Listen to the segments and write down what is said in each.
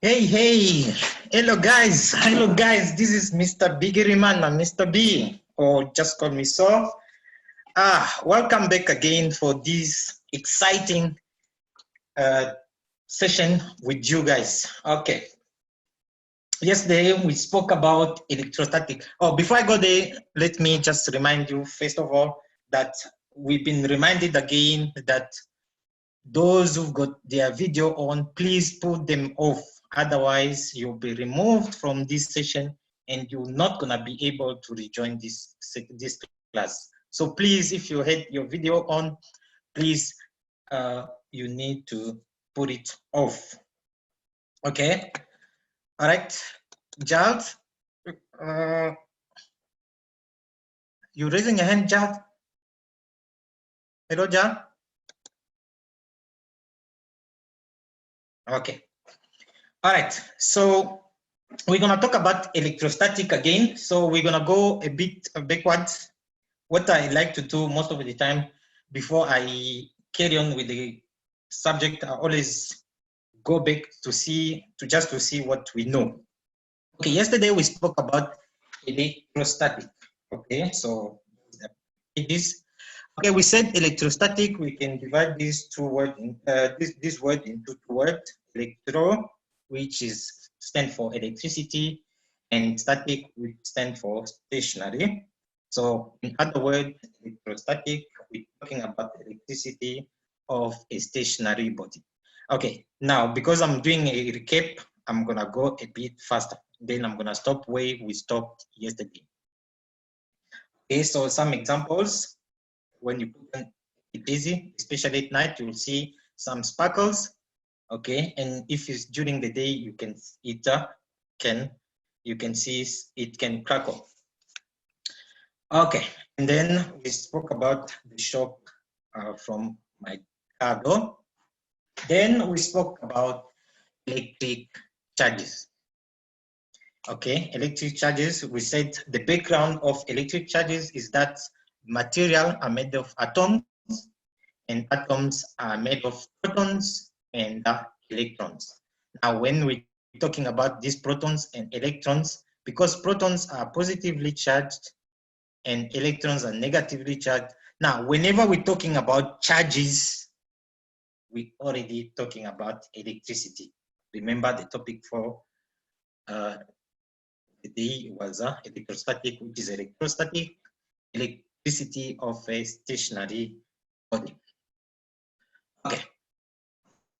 Hey, hello guys, this is Mr. Bigiriman, Mr. B, or just call me so. Welcome back again for this exciting session with you guys. Okay, yesterday we spoke about electrostatic. Oh, before I go there, let me just remind you, first of all, that we've been reminded again that those who've got their video on, please put them off. Otherwise, you'll be removed from this session and you're not gonna be able to rejoin this class. So please, if you had your video on, please, you need to put it off. Okay. All right, Jad, you raising your hand, Jad? Hello, Jad. Okay. All right. So we're going to talk about electrostatic again. So we're going to go a bit backwards. What I like to do most of the time before I carry on with the subject, I always go back to see what we know. Okay, yesterday we spoke about electrostatic. Okay, so it is okay. We said electrostatic. We can divide these two words this word into two words: electro, which is stand for electricity, and static, which stand for stationary. So in other words, electrostatic, we're talking about electricity of a stationary body. Okay, now because I'm doing a recap, I'm gonna go a bit faster. Then I'm gonna stop where we stopped yesterday. Okay, so some examples. When you put it busy, especially at night, you'll see some sparkles. Okay, and if it's during the day, you can see it can crackle. Okay, and then we spoke about the shock from my car door. Then we spoke about electric charges. Okay, electric charges, we said the background of electric charges is that material are made of atoms, and atoms are made of protons and electrons. Now, when we're talking about these protons and electrons, because protons are positively charged and electrons are negatively charged. Now, whenever we're talking about charges, we're already talking about electricity. Remember the topic for the day was electrostatic, which is electricity of a stationary body. Okay.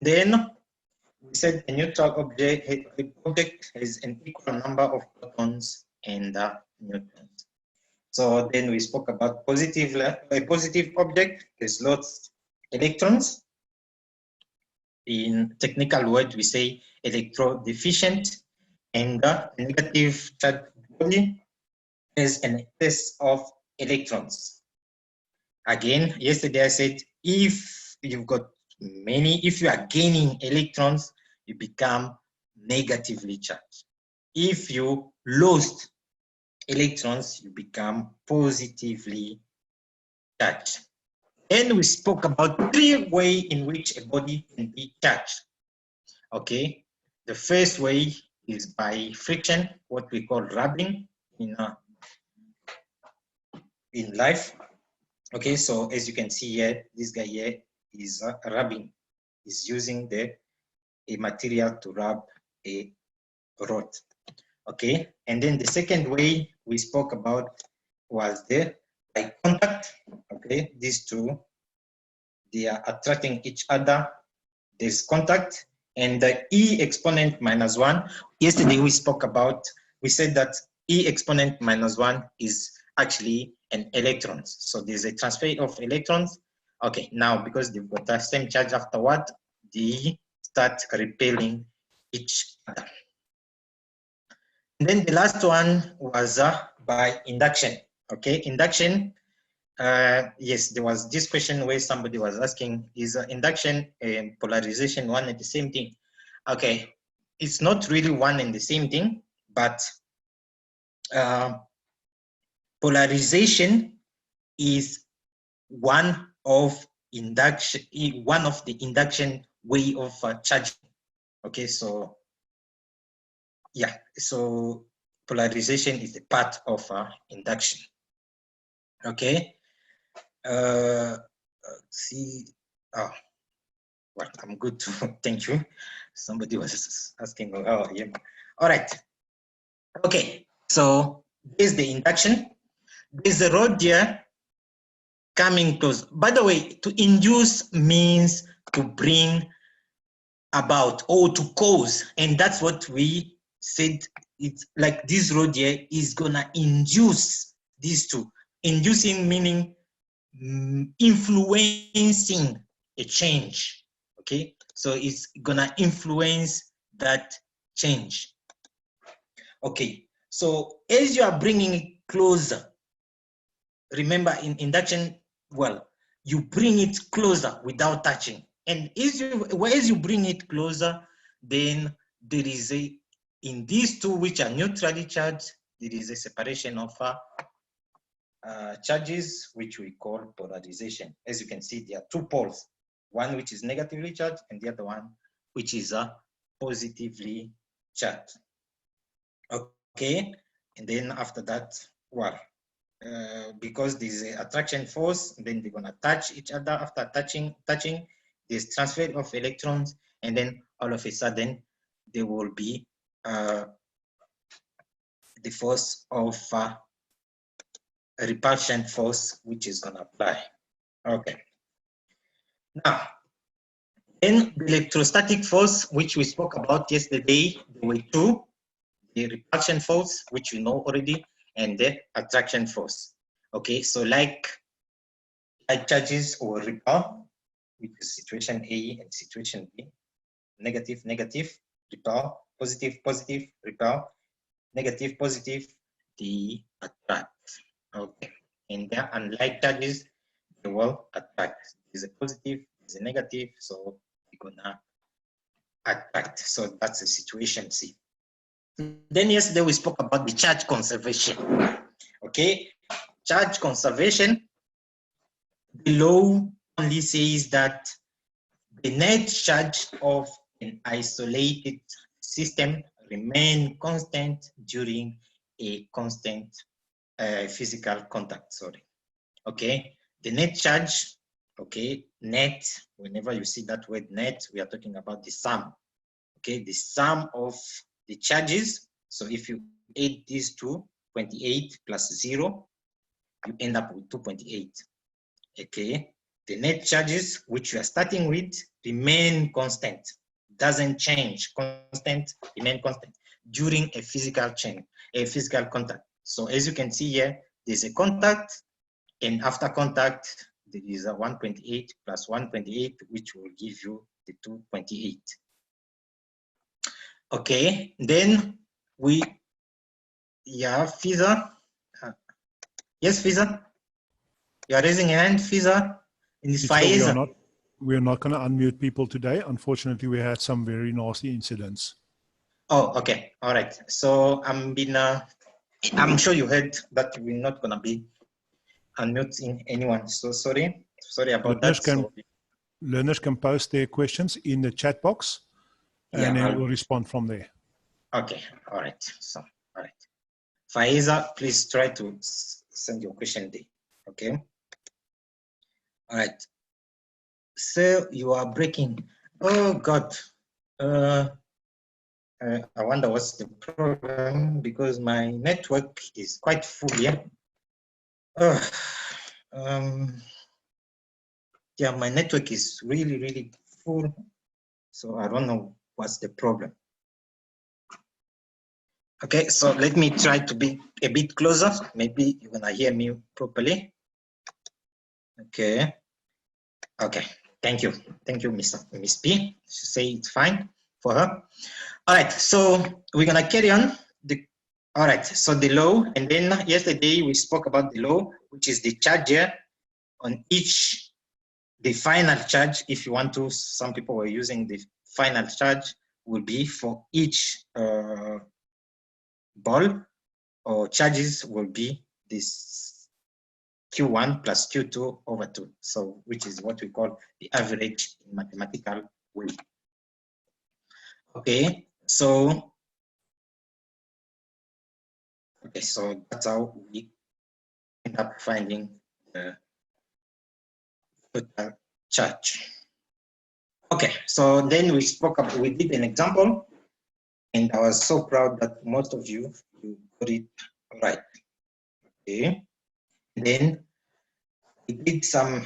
Then we said a neutral object has an equal number of protons and neutrons. So then we spoke about a positive object has lots electrons. In technical word, we say electrodeficient, and a negative charged body has an excess of electrons. Again, yesterday I said if you've got if you are gaining electrons, you become negatively charged. If you lost electrons, you become positively charged. And we spoke about 3 ways in which a body can be charged. Okay, the first way is by friction, what we call rubbing in life. Okay, so as you can see here, this guy here is rubbing, is using a material to rub a rod. Okay, and then the second way we spoke about was by contact. Okay, these two, they are attracting each other. There's contact, and the E exponent minus 1. Yesterday we spoke about, we said that E exponent minus 1 is actually an electron. So there's a transfer of electrons. Okay, now because they've got the same charge afterward, they start repelling each other. And then the last one was by induction. Okay, induction. Yes, there was this question where somebody was asking, is induction and polarization one and the same thing? Okay, it's not really one and the same thing, but polarization is one of the induction way of charging. Okay, so yeah, so polarization is a part of induction. Okay. See, oh, well, I'm good too. Thank you. Somebody was asking. Oh, yeah. All right. Okay. So there's the induction. There's the rod here coming close. By the way, to induce means to bring about or to cause, and that's what we said. It's like this rod here is gonna induce these two. Inducing meaning influencing a change. Okay, so it's gonna influence that change. Okay, so as you are bringing it closer, remember in induction, well, you bring it closer without touching, and as you bring it closer, then there is a, in these two which are neutrally charged, there is a separation of charges, which we call polarization. As you can see, there are two poles, one which is negatively charged and the other one which is positively charged. Okay, and then after that, well, because there's an attraction force, then they're gonna touch each other. After touching, there's transfer of electrons, and then all of a sudden there will be the force of a repulsion force, which is gonna apply. Okay. Now, then the electrostatic force, which we spoke about yesterday, there were two: the repulsion force, which you know already, and the attraction force. Okay, so like charges will repel, which is situation A, and situation B. Negative, negative, repel, positive, positive, repel, negative, positive, the attract. Okay, and there, unlike charges, they will attract. There's a positive, there's a negative, so we're gonna attract. So that's the situation C. Then yesterday we spoke about the charge conservation. Okay, charge conservation, the law only says that the net charge of an isolated system remain constant during a constant physical contact. Sorry. Okay, the net charge. Okay, net. Whenever you see that word net, we are talking about the sum. Okay, the sum of the charges. So if you add these two, 28 plus 0, you end up with 2.8. Okay, the net charges which you are starting with remain constant, doesn't change, constant, remain constant during a physical chain, a physical contact. So as you can see here, there's a contact, and after contact, there is a 1.8 plus 1.8, which will give you the 2.8. Okay, then we, yeah, Fiza. Yes, Fiza? You are raising your hand, Fiza? In this phase. We are not going to unmute people today. Unfortunately, we had some very nasty incidents. Oh, okay. All right. So I'm sure you heard that we're not going to be unmuting anyone. So sorry about that. Learners can post their questions in the chat box, and then we'll respond from there. Okay. All right. So, all right. Faiza, please try to send your question there. Okay. All right. So you are breaking. Oh God. I wonder what's the problem, because my network is quite full here. Yeah, my network is really full, so I don't know what's the problem. Okay, so let me try to be a bit closer. Maybe you're gonna hear me properly. Okay. Thank you, Miss P. She say it's fine for her. All right, so we're gonna carry on. All right, so the law, and then yesterday we spoke about the law, which is the charge here on each, the final charge, if you want to, some people were using the final charge, will be for each ball, or charges will be this Q1 plus Q2 over 2. So, which is what we call the average in mathematical way. Okay, so Okay, so that's how we end up finding the total charge. Okay, so then we did an example, and I was so proud that most of you got it right. Okay, and then you did some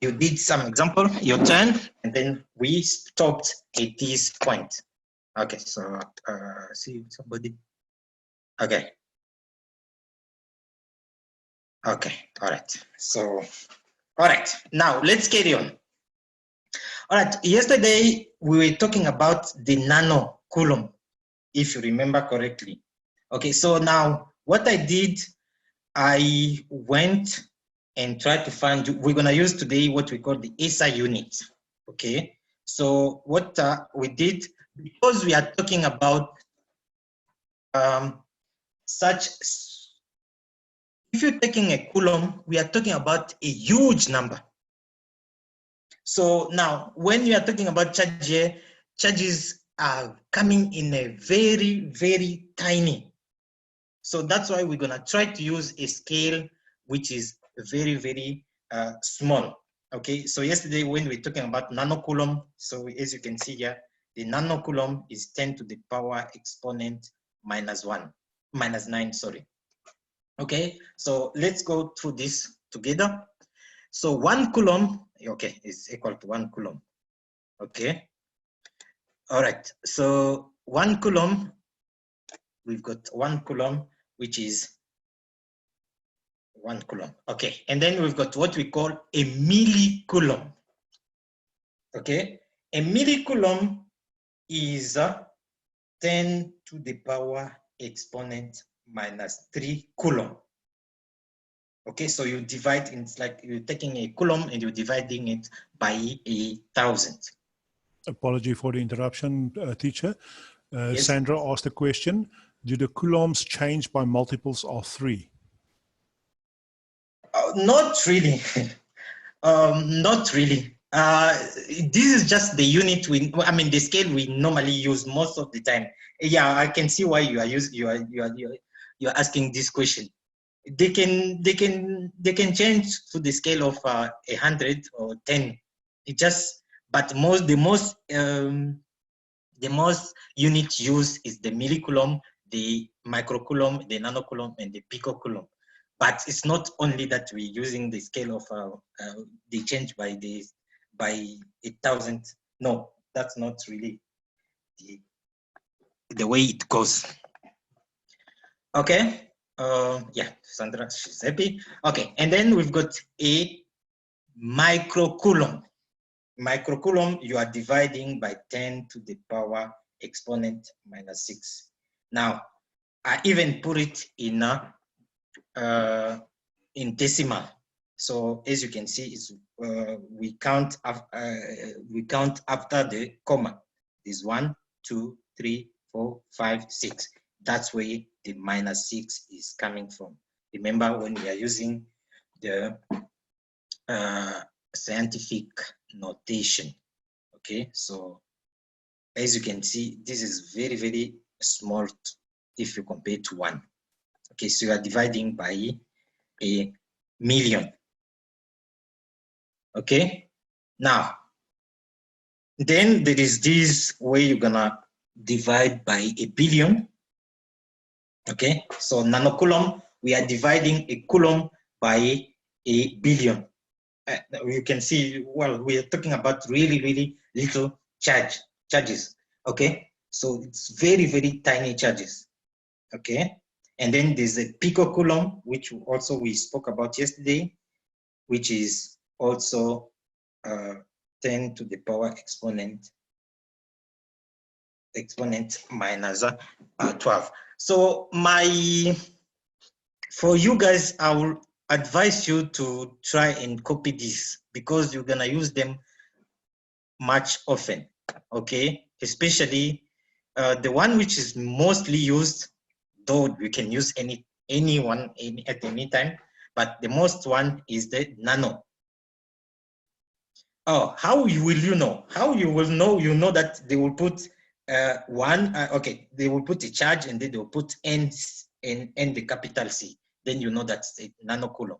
example, your turn, and then we stopped at this point. Okay, so see somebody. Okay. Okay, all right. So, all right, now let's carry on. All right, yesterday we were talking about the nano coulomb, if you remember correctly. Okay, so now what I did, I went and tried to find, we're gonna use today what we call the SI unit. Okay, so what we did, because we are talking about such, if you're taking a coulomb, we are talking about a huge number. So now, when you are talking about charge here, charges are coming in a very, very tiny. So that's why we're gonna try to use a scale which is very, very small. Okay, so yesterday when we were talking about nanocoulomb, so as you can see here, the nanocoulomb is 10 to the power exponent minus 9, sorry. Okay, so let's go through this together. So 1 coulomb, okay, is equal to 1 coulomb. Okay. All right. So 1 coulomb, we've got 1 coulomb, which is 1 coulomb. Okay. And then we've got what we call a millicoulomb. Okay. A millicoulomb is 10 to the power exponent minus 3 coulomb. Okay, so you divide, it's like you're taking a coulomb and you're dividing it by 1,000. Apology for the interruption, teacher. Yes. Sandra asked a question. Do the coulombs change by multiples of 3? Not really. Not really. This is just the unit the scale we normally use most of the time. Yeah, I can see why you are asking this question. They can change to the scale of 100 or 10. But the most unit used is the millicoulomb, the microcoulomb, the nanocoulomb, and the picocoulomb. But it's not only that we're using the scale of the change by 1,000. No, that's not really the way it goes. Okay. Yeah, Sandra, she's happy. Okay, and then we've got a microcoulomb. Microcoulomb, you are dividing by 10 to the power exponent minus 6. Now, I even put it in decimal. So as you can see, we count after the comma. There's 1, 2, 3, 4, 5, 6. That's where the minus 6 is coming from. Remember when we are using the scientific notation. Okay, so as you can see, this is very, very small if you compare to 1. Okay, so you are dividing by a million. Okay, now then there is this way you're gonna divide by a billion. Okay, so nanocoulomb, we are dividing a coulomb by a billion. You can see, well, we are talking about really, really little charges. Okay, so it's very, very tiny charges. Okay, and then there's a picocoulomb, which also we spoke about yesterday, which is also 10 to the power exponent minus 12. So for you guys, I will advise you to try and copy this because you're gonna use them much often. Okay, especially the one which is mostly used, though you can use anyone at any time, but the most one is the nano. Oh, how will you know? How you will know? You know that they will put okay, they will put a charge and then they will put n and the capital C, then you know that's a nanocoulomb.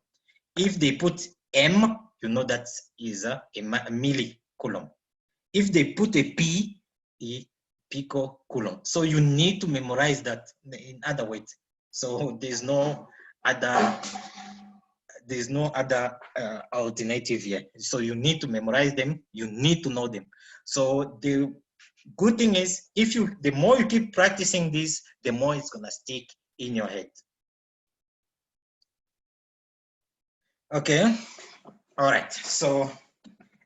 If they put M, you know that is a millicoulomb. If they put a P, a picocoulomb. So you need to memorize that in other words. So there's no other alternative here. So you need to memorize them. You need to know them. So the good thing is, the more you keep practicing this, the more it's gonna stick in your head. Okay. All right. So,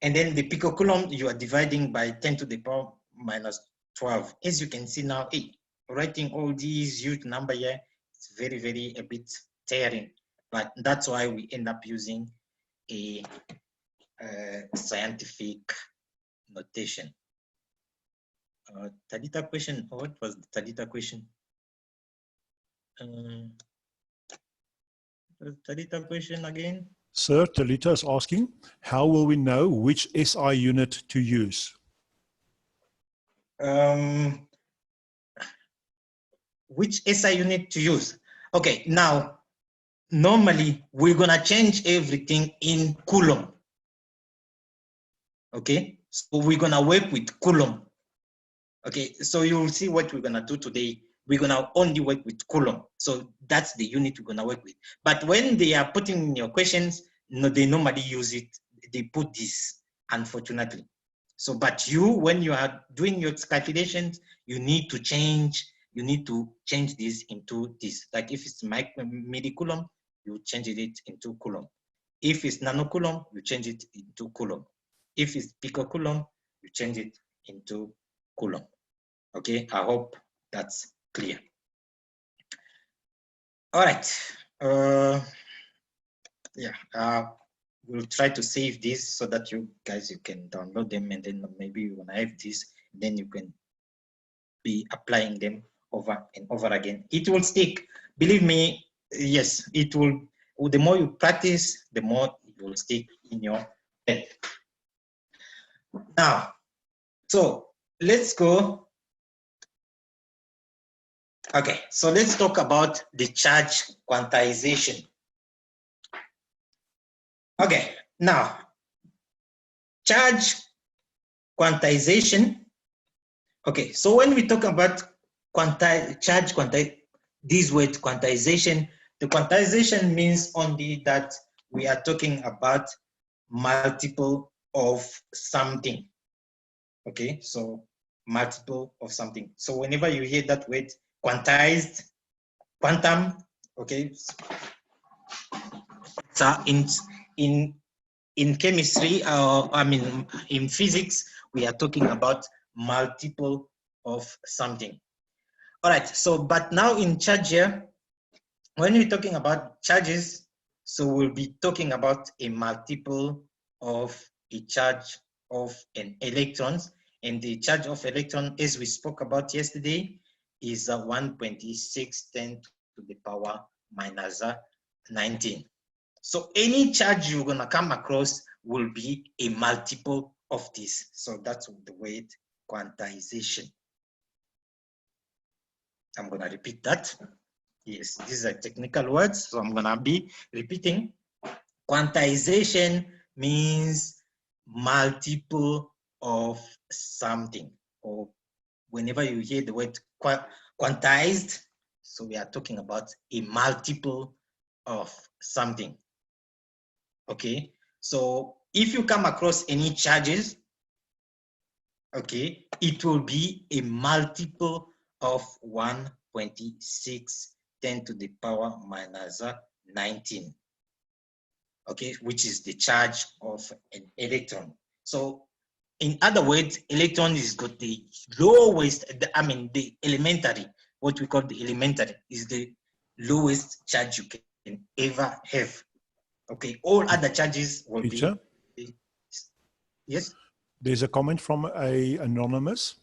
and then the picocoulomb you are dividing by 10 to the power minus 12. As you can see now, writing all these huge number here, it's very, very a bit tiring. But that's why we end up using a scientific notation. Tadita question, what was the Tadita question? Tadita question again? Sir, Talita is asking, how will we know which SI unit to use? Which SI unit to use? Okay, now, normally we're gonna change everything in coulomb. Okay, so we're gonna work with coulomb. Okay, so you'll see what we're gonna do today. We're gonna only work with coulomb. So that's the unit we're gonna work with. But when they are putting in your questions, no, they normally use it. They put this, unfortunately. So, but when you are doing your calculations, you need to change this into this. Like if it's millicoulomb, you change it into coulomb. If it's nanocoulomb, you change it into coulomb. If it's picocoulomb, you change it into coulomb. Okay, I hope that's clear. All right. We'll try to save this so that you can download them, and then maybe when I have this, then you can be applying them over and over again. It will stick. Believe me, yes, it will. The more you practice, the more it will stick in your head. Now, so let's go. Okay, so let's talk about the charge quantization. Okay, now, charge quantization. Okay, so when we talk about this word quantization, the quantization means only that we are talking about multiple of something. Okay, so multiple of something. So whenever you hear that word quantized, quantum, okay, so in chemistry, in physics, we are talking about multiple of something. All right, so but now in charge here, when we're talking about charges, so we'll be talking about a multiple of a charge of an electrons, and the charge of electron, as we spoke about yesterday, is 1.6 10 to the power minus 19. So any charge you're gonna come across will be a multiple of this. So that's the word quantization. I'm gonna repeat that. Yes, these are technical words, so I'm gonna be repeating. Quantization means multiple of something, or whenever you hear the word quantized, so we are talking about a multiple of something. Okay, so if you come across any charges, okay, it will be a multiple of 1.6 10 to the power minus 19. Okay, which is the charge of an electron. So in other words, electron is got the lowest, the elementary, what we call the elementary, is the lowest charge you can ever have. Okay, all other charges will Teacher? be. Yes? There's a comment from a anonymous.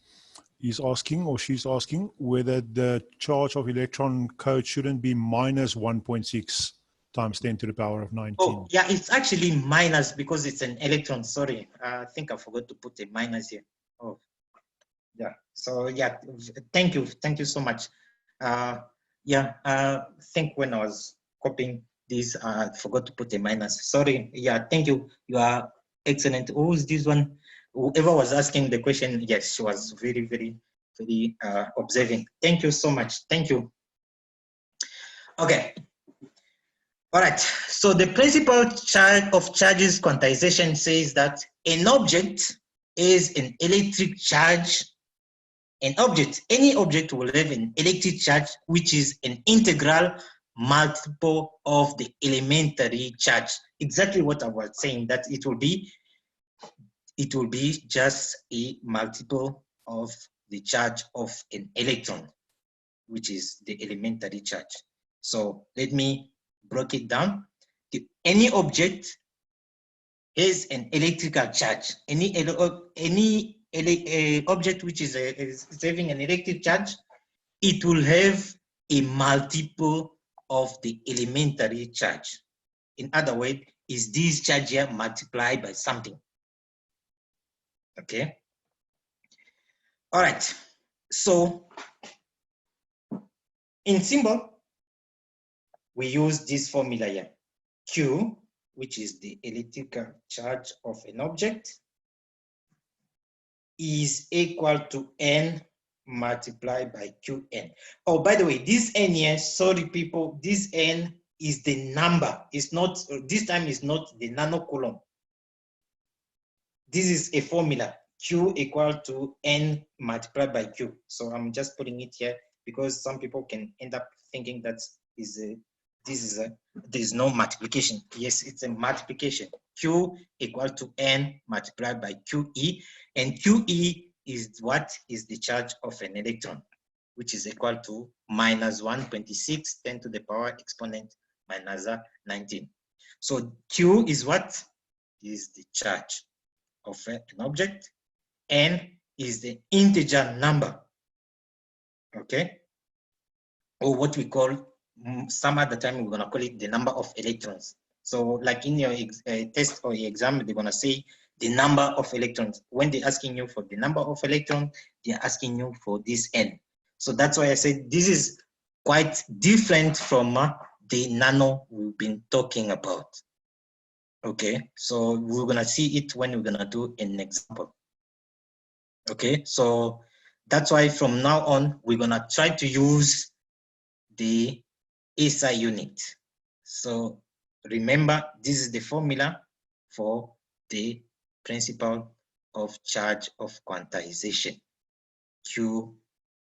He's asking, or she's asking, whether the charge of electron code shouldn't be minus 1.6 times 10 to the power of 19. Oh, yeah, it's actually minus because it's an electron. Sorry, I think I forgot to put a minus here. Oh, yeah. So yeah, thank you so much. Yeah, I think when I was copying this, I forgot to put a minus. Sorry. Yeah, thank you. You are excellent. Who is this one? Whoever was asking the question, yes, she was very, very, very observing. Thank you so much. Thank you. Okay. All right. So the principle of charges quantization says that an object is an electric charge. An object, any object will have an electric charge, which is an integral multiple of the elementary charge. Exactly what I was saying, that it will be just a multiple of the charge of an electron, which is the elementary charge. So let me break it down. Any object has an electrical charge. Any object which is having an electric charge, it will have a multiple of the elementary charge. In other words, is this charge here multiplied by something? Okay. All right. So in symbol, we use this formula here. Q, which is the electrical charge of an object, is equal to N multiplied by Qn. Oh, by the way, this N here, sorry people, this N is the number. It's not, this time is not the nanocoulomb. This is a formula, Q equal to N multiplied by Q. So I'm just putting it here because some people can end up thinking that there's no multiplication. Yes, it's a multiplication. Q equal to N multiplied by QE, and QE is what is the charge of an electron, which is equal to minus 126 10 to the power exponent minus 19. So Q is what? Is the charge of an object. N is the integer number, okay? Or what we call, some other time we're gonna call it the number of electrons. So like in your test or your exam, they're gonna say the number of electrons. When they're asking you for the number of electrons, they're asking you for this N. So that's why I said this is quite different from the nano we've been talking about. Okay, so we're gonna see it when we're gonna do an example. Okay, so that's why from now on, we're gonna try to use the SI unit. So remember, this is the formula for the principle of charge of quantization. Q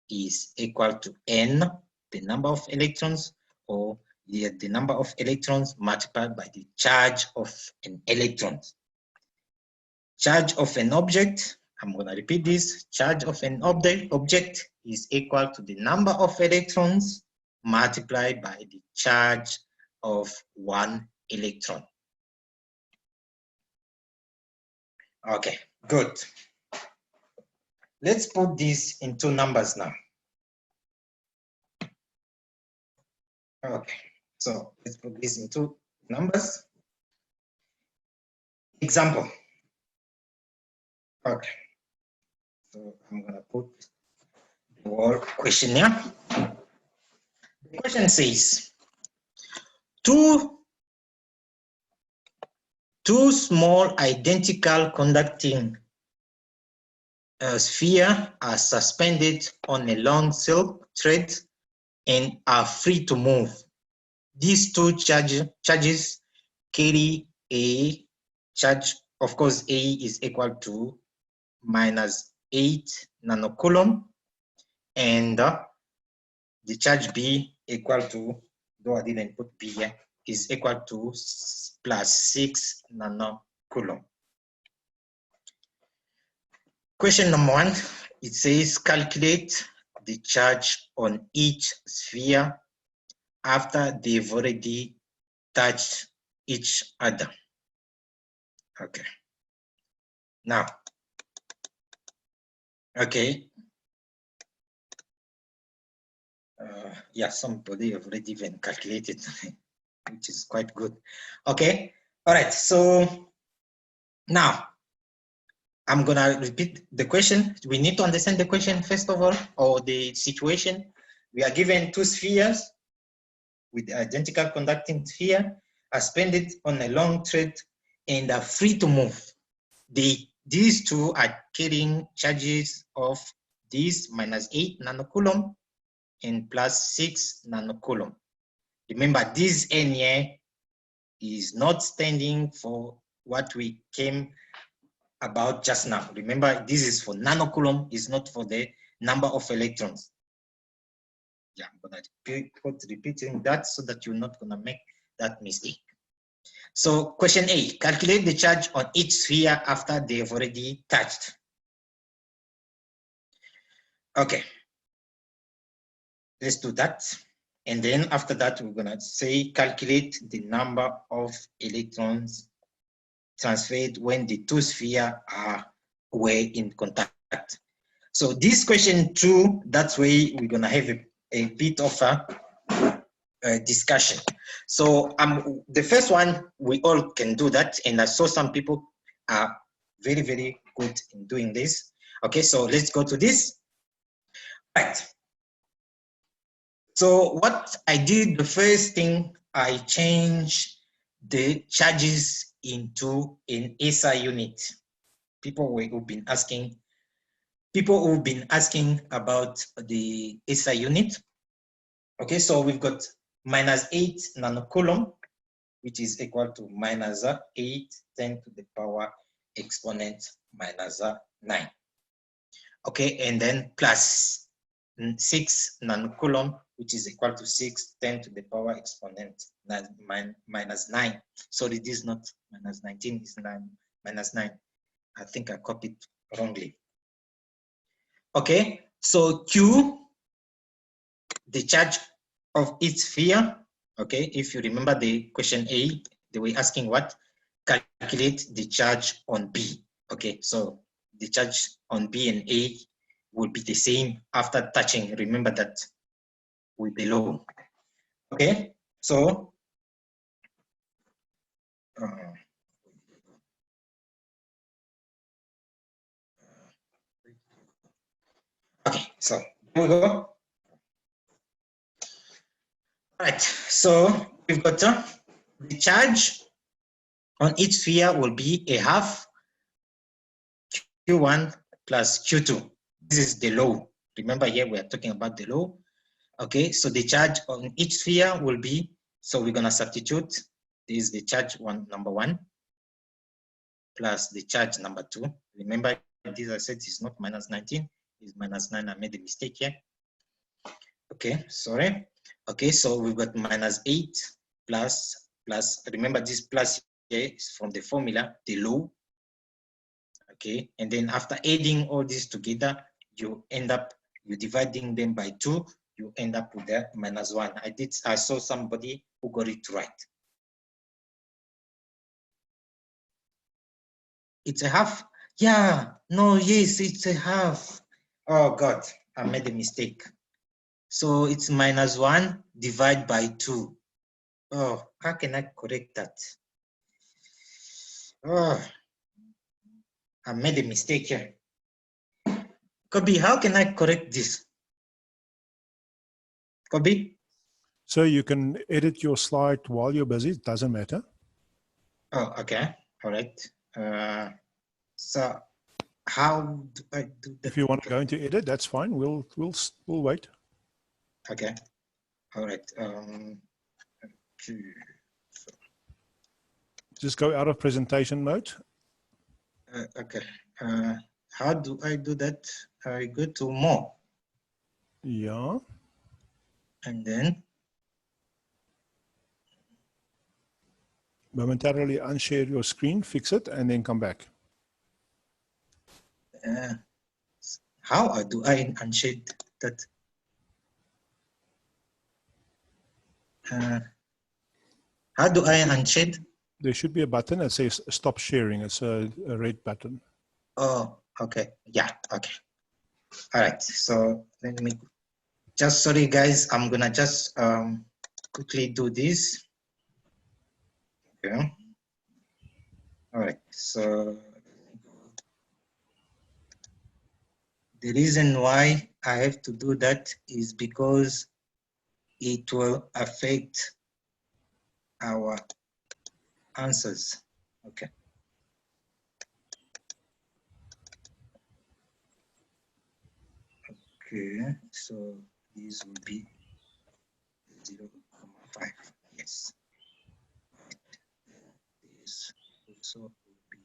is equal to N, the number of electrons, or the number of electrons multiplied by the charge of an electron. Charge of an object, I'm going to repeat this, charge of an object is equal to the number of electrons multiplied by the charge of one electron. Okay, good. Let's put this into numbers now. Okay, so let's put this into numbers. Example. Okay, so I'm going to put the word question here. The question says, two small identical conducting spheres are suspended on a long silk thread and are free to move. These two charges carry a charge. Of course, A is equal to minus 8 nanocoulomb, and the charge B equal to, though I didn't put B here, is equal to plus 6 nanocoulomb. Question number 1, it says calculate the charge on each sphere after they've already touched each other. Okay. Now, okay. Yeah, somebody already even calculated, which is quite good. Okay. All right. So now I'm gonna repeat the question. We need to understand the question first of all, or the situation. We are given two spheres. with the identical conducting sphere are suspended on a long thread and are free to move. These two are carrying charges of this -8 nanocoulomb and +6 nanocoulomb. Remember, this N here is not standing for what we came about just now. Remember, this is for nanocoulomb, it's not for the number of electrons. Yeah, I'm gonna keep repeating that so that you're not gonna make that mistake. So question A, calculate the charge on each sphere after they've already touched. Okay, let's do that. And then after that, we're gonna say calculate the number of electrons transferred when the two spheres were in contact. So this question 2, that's where we're gonna have a bit of a discussion. So the first one, we all can do that, and I saw some people are very, very good in doing this. Okay, so let's go to this. Right. So what I did, the first thing, I changed the charges into an SI unit. People who've been asking about the SI unit. Okay, so we've got -8 nanocoulomb, which is equal to -8 10 to the power exponent -9. Okay, and then plus 6 nanocoulomb, which is equal to 6 10 to the power exponent -9. Sorry, this is not -19, it's -9. I think I copied wrongly. Okay, so Q, the charge of each sphere. Okay, if you remember the question A, they were asking what? Calculate the charge on B. Okay, so the charge on B and A will be the same after touching. Remember that with below. Okay, so okay, so here we go. All right, so we've got the charge on each sphere will be a half Q1 plus Q2. This is the low. Remember here we are talking about the low. Okay, so the charge on each sphere will be, so we're gonna substitute. This is the charge number 1 plus the charge number 2. Remember, this I said is not -19, it's -9. I made a mistake here. Okay, sorry. Okay, so we've got -8 plus, remember this plus here is from the formula, the low. Okay, and then after adding all this together, you end up, you dividing them by 2, you end up with the -1. I saw somebody who got it right. It's a half. Yeah, no, yes, it's a half. Oh God, I made a mistake. So it's -1 divided by 2. Oh, how can I correct that? Oh, I made a mistake here. Kobe, how can I correct this? Kobe? So you can edit your slide while you're busy. It doesn't matter. Oh, okay. All right. So how do I do that? If you want to go into edit, that's fine. We'll wait. Okay. All right. Just go out of presentation mode. Okay. How do I do that? I go to more. Yeah. And then momentarily unshare your screen, fix it, and then come back. How do I unshare that? How do I unshare? There should be a button that says stop sharing. It's a red button. Oh, okay. Yeah, okay. All right. So let me just, sorry guys, I'm gonna just quickly do this. Okay. All right. So the reason why I have to do that is because it will affect our answers. Okay. Okay, so these will be 0.5. Yes. This also will be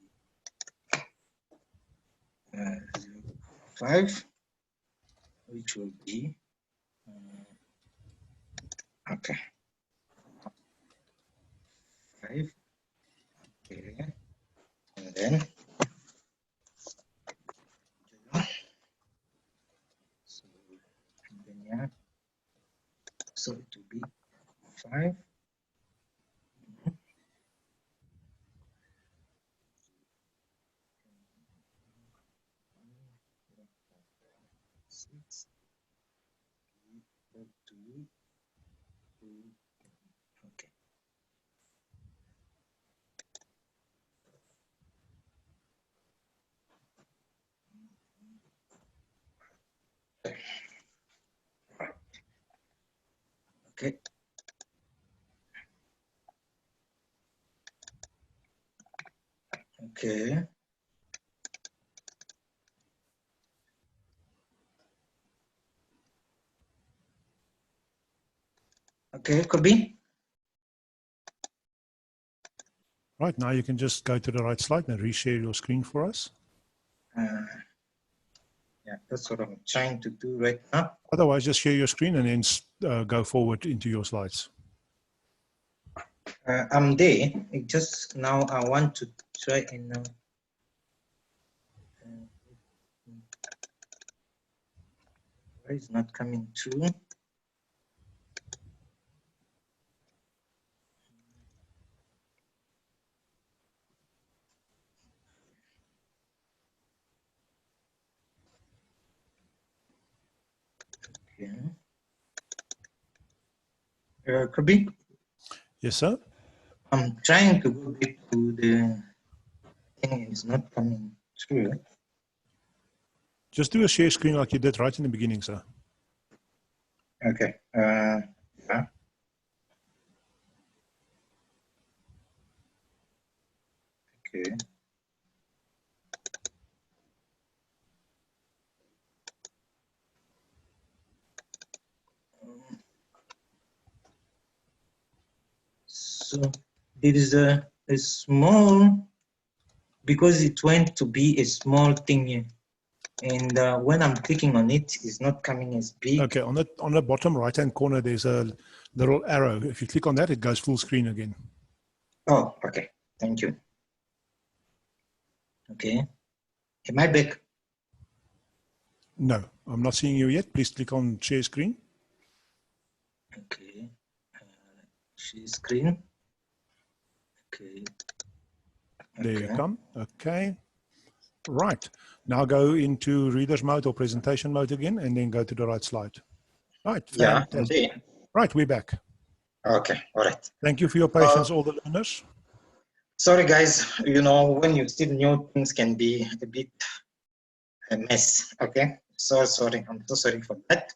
0.5, which will be okay. 5. Okay. And then so and then yeah. So it will be 5. Six. Okay. Okay. Okay. Okay, could be. Right, now you can just go to the right slide and reshare your screen for us. Yeah, that's what I'm trying to do right now. Otherwise, just share your screen and then go forward into your slides. I'm there. It just now I want to try and why is not coming through? Okay. Kobe, Yes, sir. I'm trying to go back to the thing. It's not coming through. Just do a share screen like you did right in the beginning, sir. Okay. Yeah. Okay. So there is a small, because it went to be a small thing here. And when I'm clicking on it, it's not coming as big. Okay, on the bottom right-hand corner, there's a little arrow. If you click on that, it goes full screen again. Oh, okay. Thank you. Okay. Am I back? No, I'm not seeing you yet. Please click on share screen. Okay. Share screen. Okay. There you come. Okay. Right. Now go into reader's mode or presentation mode again, and then go to the right slide. Right. Yeah, I'm Fantastic. there. Right, we're back. Okay, all right. Thank you for your patience, all the learners. Sorry, guys. You know, when you still new, things can be a bit a mess. Okay, so sorry. I'm so sorry for that.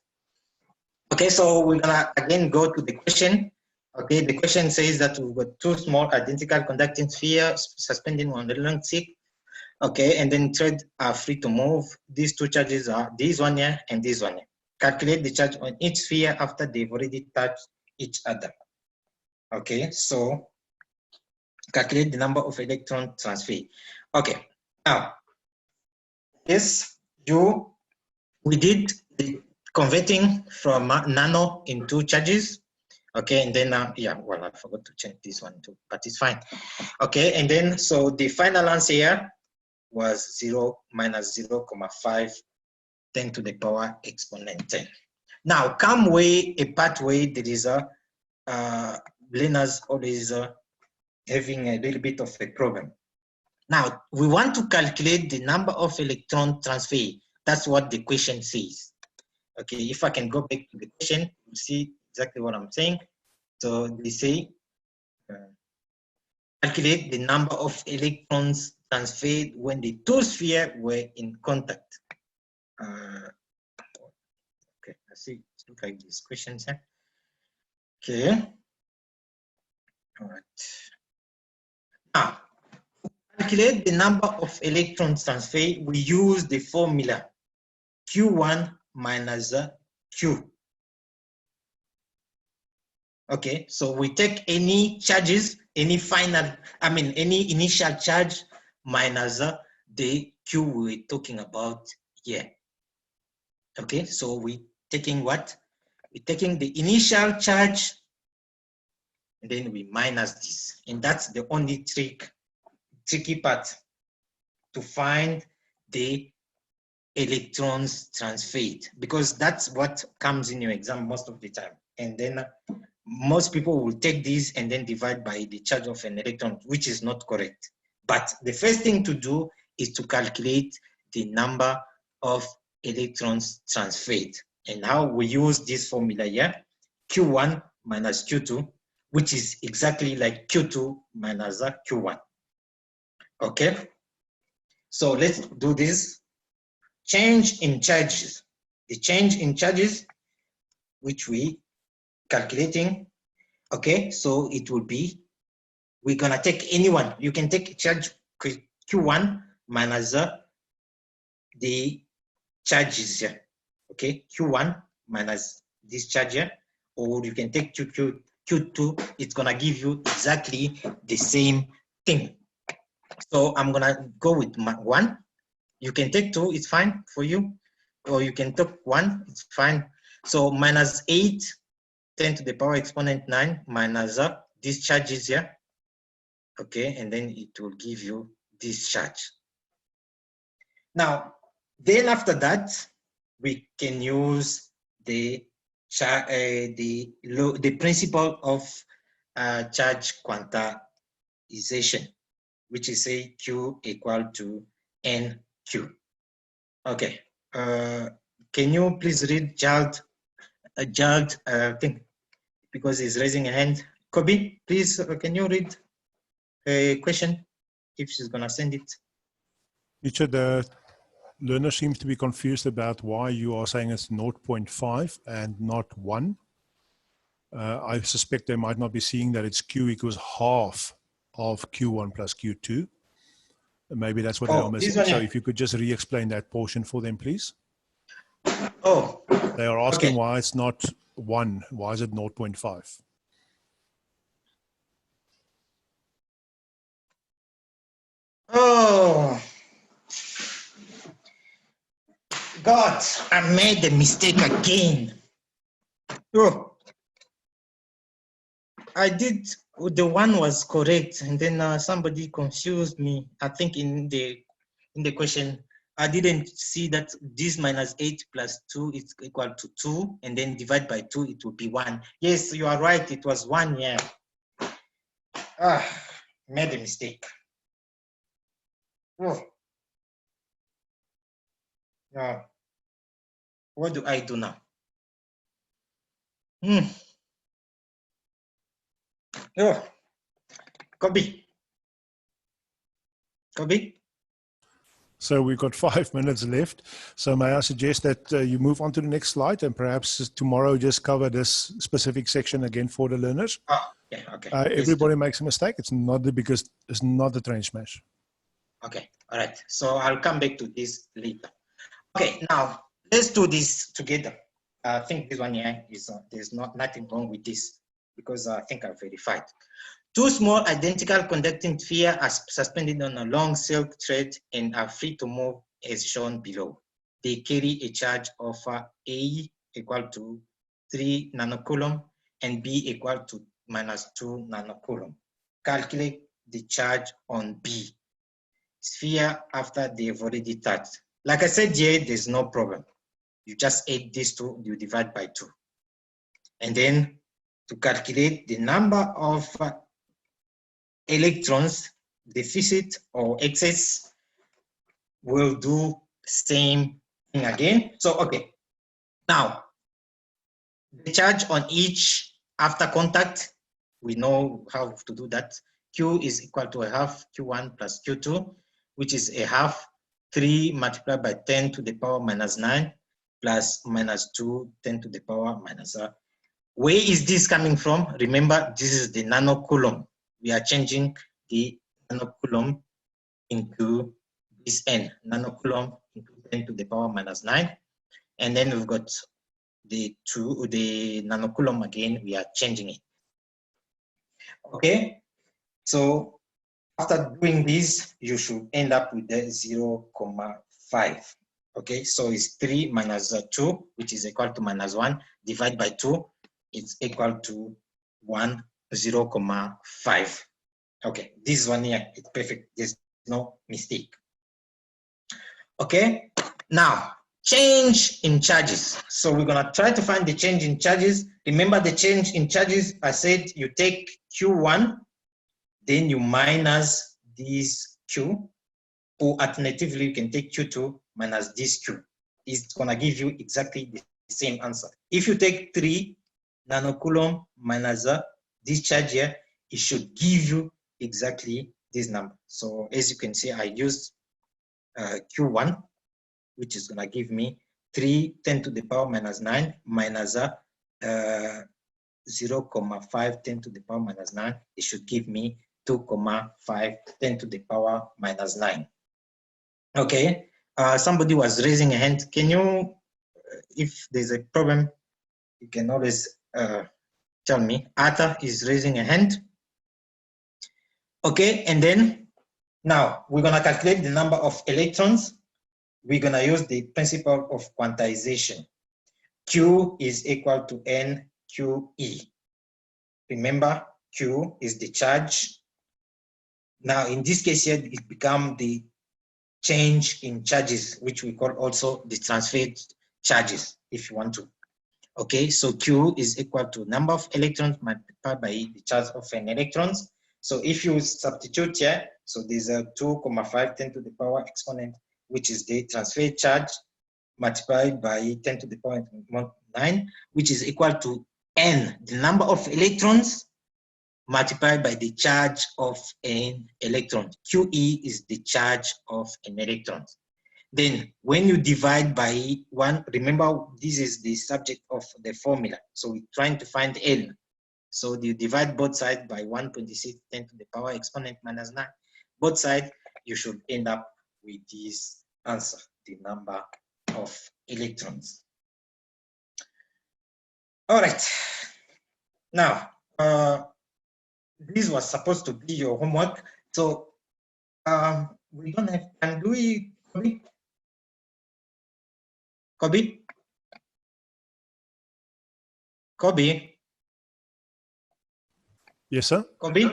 Okay, so we're gonna again go to the question. Okay, the question says that we've got two small identical conducting spheres suspending on the long stick. Okay, and then threads are free to move. These two charges are this one here and this one here. Calculate the charge on each sphere after they've already touched each other. Okay, so calculate the number of electron transfer. Okay, now yes, we did the converting from nano into charges. Okay, and then yeah, well, I forgot to change this one too, but it's fine. Okay, and then so the final answer here was 0 minus 0.5 10 to the power exponent 10. Now, come way a pathway, there is a learners always having a little bit of a problem. Now, we want to calculate the number of electron transfer. That's what the question says. Okay, if I can go back to the question, you see exactly what I'm saying. So they say, calculate the number of electrons transferred when the two spheres were in contact. Okay, I see. Look like these questions here. Okay. All right. Now, calculate the number of electrons transferred. We use the formula Q1 minus Q. Okay, so we take any charges, any initial charge minus the Q we're talking about here. Okay, so we're taking what? We're taking the initial charge and then we minus this. And that's the only tricky part to find the electrons transferred, because that's what comes in your exam most of the time. And then most people will take this and then divide by the charge of an electron, which is not correct. But the first thing to do is to calculate the number of electrons transferred. And how we use this formula here, Q1 minus Q2, which is exactly like Q2 minus Q1. Okay, so let's do this. Change in charges. The change in charges, which we calculating. Okay, so it will be, we're gonna take anyone. You can take charge Q1 minus the charges here. Okay, Q1 minus this charge here, or you can take Q2. It's gonna give you exactly the same thing. So I'm gonna go with 1. You can take 2, it's fine for you, or you can take 1, it's fine. So minus 8, 10 to the power exponent 9 minus this charge is here. Okay, and then it will give you this charge. Now, then after that, we can use the principle of charge quantization, which is say Q equal to NQ. Okay, can you please read Gerald thing, because he's raising a hand. Kobe, please, can you read a question if she's gonna send it? Teacher, the learner seems to be confused about why you are saying it's 0.5 and not 1. I suspect they might not be seeing that it's Q equals half of Q1 plus Q2. Maybe that's what they are missing. So if you could just re-explain that portion for them, please. Oh. They are asking okay. why it's not 1. Why is it 0.5? Oh. God, I made a mistake again. Oh. I did, the 1 was correct, and then somebody confused me. I think in the question, I didn't see that this minus 8 plus 2 is equal to 2, and then divide by 2, it will be 1. Yes, you are right, it was 1, yeah. Made a mistake. Oh. What do I do now? Oh. Kobe. So we've got 5 minutes left. So may I suggest that you move on to the next slide and perhaps tomorrow just cover this specific section again for the learners. Oh, yeah, okay. Everybody makes a mistake. It's not the biggest, it's not the train smash. Okay, all right. So I'll come back to this later. Okay, now let's do this together. I think this one here is, there's nothing wrong with this because I think I've verified. 2 small identical conducting spheres are suspended on a long silk thread and are free to move as shown below. They carry a charge of A equal to 3 nanocoulomb and B equal to minus 2 nanocoulomb. Calculate the charge on B sphere after they've already touched. Like I said here, there's no problem. You just add these 2, you divide by 2. And then to calculate the number of electrons, deficit or excess, will do same thing again. So, okay. Now, the charge on each after contact, we know how to do that. Q is equal to a half Q1 plus Q2, which is a half 3 multiplied by 10 to the power minus 9 plus minus 2, 10 to the power minus Where is this coming from? Remember, this is the nanocoulomb. We are changing the nanocoulomb into this n, nanocoulomb into 10 to the power minus 9. And then we've got the nanocoulomb again, we are changing it. Okay, so after doing this, you should end up with the 0.5. Okay, so it's 3 minus 2, which is equal to minus 1, divided by 2, it's equal to 0.5. Okay, this one here, it's perfect. There's no mistake. Okay, now change in charges. So we're gonna try to find the change in charges. Remember the change in charges, I said you take Q1, then you minus this Q, or alternatively you can take Q2 minus this Q. It's gonna give you exactly the same answer. If you take 3 nanocoulomb minus this charge here, it should give you exactly this number. So as you can see, I used Q1, which is gonna give me 3 10 to the power minus 9 minus 0.5 10 to the power minus 9. It should give me 2.5 10 to the power minus 9. Okay, somebody was raising a hand. Can you, if there's a problem, you can always tell me. Arthur is raising a hand. Okay, and then now we're gonna calculate the number of electrons. We're gonna use the principle of quantization. Q is equal to NQE. Remember, Q is the charge. Now, in this case here, it becomes the change in charges, which we call also the transferred charges, if you want to. Okay, so Q is equal to number of electrons multiplied by the charge of an electrons. So if you substitute here, so there's a 2.5 10 to the power exponent, which is the transferred charge, multiplied by 10 to the power 9, which is equal to N, the number of electrons, multiplied by the charge of an electron. QE is the charge of an electron. Then when you divide by 1, remember this is the subject of the formula. So we're trying to find N. So you divide both sides by 1.6 10 to the power exponent minus 9. Both sides, you should end up with this answer, the number of electrons. All right. Now, this was supposed to be your homework. So we don't have time. Do we, Kobe? Kobe? Kobe? Yes, sir. Kobe?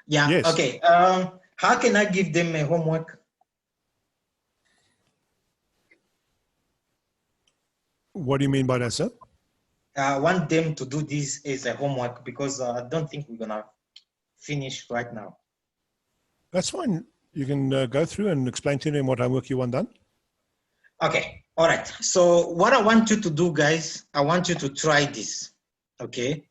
Yeah, yes. Okay. How can I give them a homework? What do you mean by that, sir? I want them to do this as a homework because I don't think we're gonna finish right now. That's fine. You can go through and explain to them what homework you want done. Okay, all right. So what I want you to do, guys, I want you to try this, okay?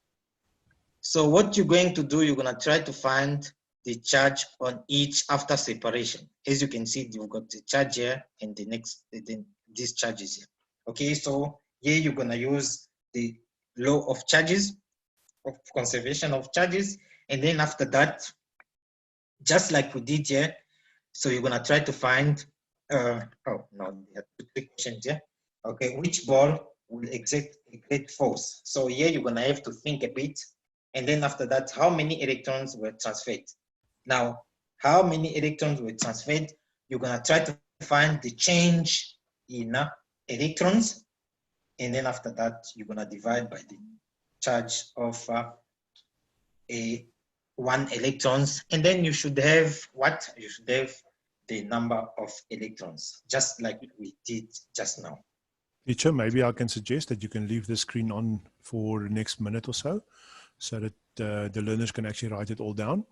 So what you're going to do, you're gonna try to find the charge on each after separation. As you can see, you've got the charge here and the next, then these charges here. Okay, so here you're gonna use the law of charges, of conservation of charges, and then after that, just like we did here, so you're gonna try to find, oh no, there are 2 questions here. Okay, which ball will exert a great force? So here you're gonna have to think a bit, and then after that, how many electrons were transferred? Now, how many electrons were transferred? You're gonna try to find the change in electrons, and then after that, you're gonna divide by the charge of a 1 electrons, and then you should have what? You should have the number of electrons, just like we did just now. Teacher, maybe I can suggest that you can leave the screen on for the next minute or so that the learners can actually write it all down.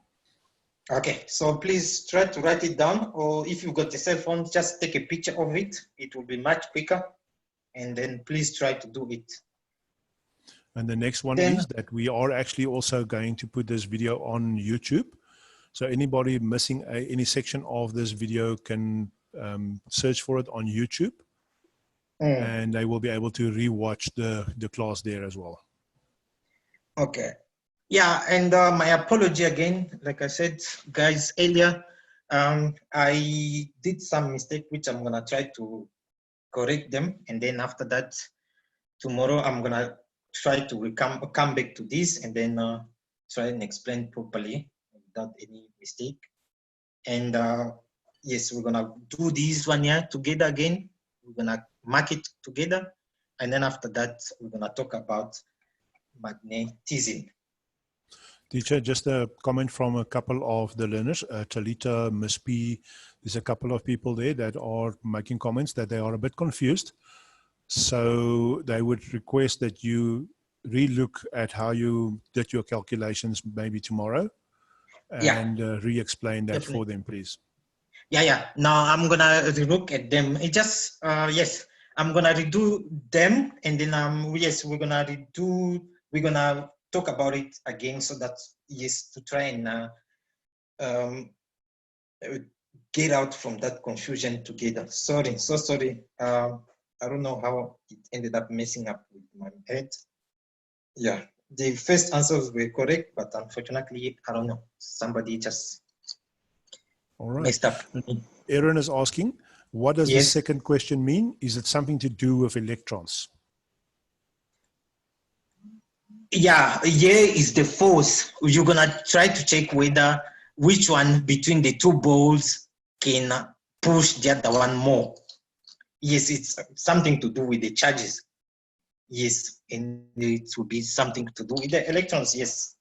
Okay, so please try to write it down, or if you've got a cell phone, just take a picture of it. It will be much quicker, and then please try to do it. And the next one is that we are actually also going to put this video on YouTube. So anybody missing any section of this video can search for it on YouTube, and they will be able to rewatch the class there as well. Okay. Yeah, and my apology again. Like I said, guys, earlier, I did some mistake, which I'm gonna try to correct them, and then after that, tomorrow I'm gonna try to come back to this, and then try and explain properly without any mistake. And yes, we're gonna do this one here together again. We're gonna mark it together, and then after that, we're gonna talk about magnetism. Teacher, just a comment from a couple of the learners, Talita, Miss P. There's a couple of people there that are making comments that they are a bit confused. So they would request that you relook at how you did your calculations maybe tomorrow Yeah, and re-explain that definitely. for them, please. Yeah. Now I'm gonna look at them. It just yes, I'm gonna redo them, and then yes, we're gonna redo. We're gonna talk about it again, so that yes, to try and um, get out from that confusion together. Sorry, so sorry. I don't know how it ended up messing up with my head. Yeah, the first answers were correct, but unfortunately, I don't know. Somebody just All right. messed up. Aaron is asking, what does the Yes. second question mean? Is it something to do with electrons? Yeah, here is the force. You're gonna try to check whether which one between the two balls can push the other one more. Yes, it's something to do with the charges. Yes, and it will be something to do with the electrons. Yes.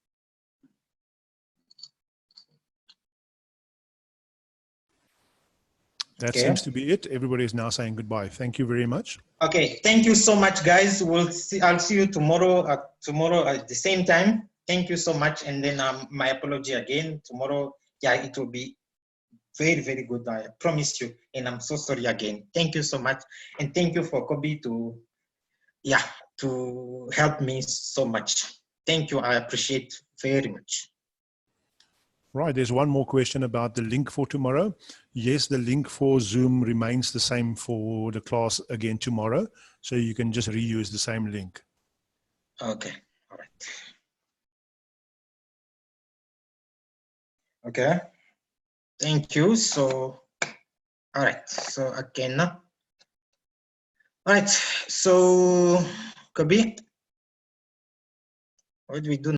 That Okay. seems to be it. Everybody is now saying goodbye. Thank you very much. Okay. Thank you so much, guys. I'll see you tomorrow. Tomorrow at the same time. Thank you so much. And then my apology again. Tomorrow, yeah, it will be very, very good. I promise you. And I'm so sorry again. Thank you so much. And thank you for Kobe to help me so much. Thank you. I appreciate very much. Right, there's one more question about the link for tomorrow. Yes, the link for Zoom remains the same for the class again tomorrow. So you can just reuse the same link. Okay. All right. Okay. Thank you. So, all right. So again, all right. So, Kobe, what do we do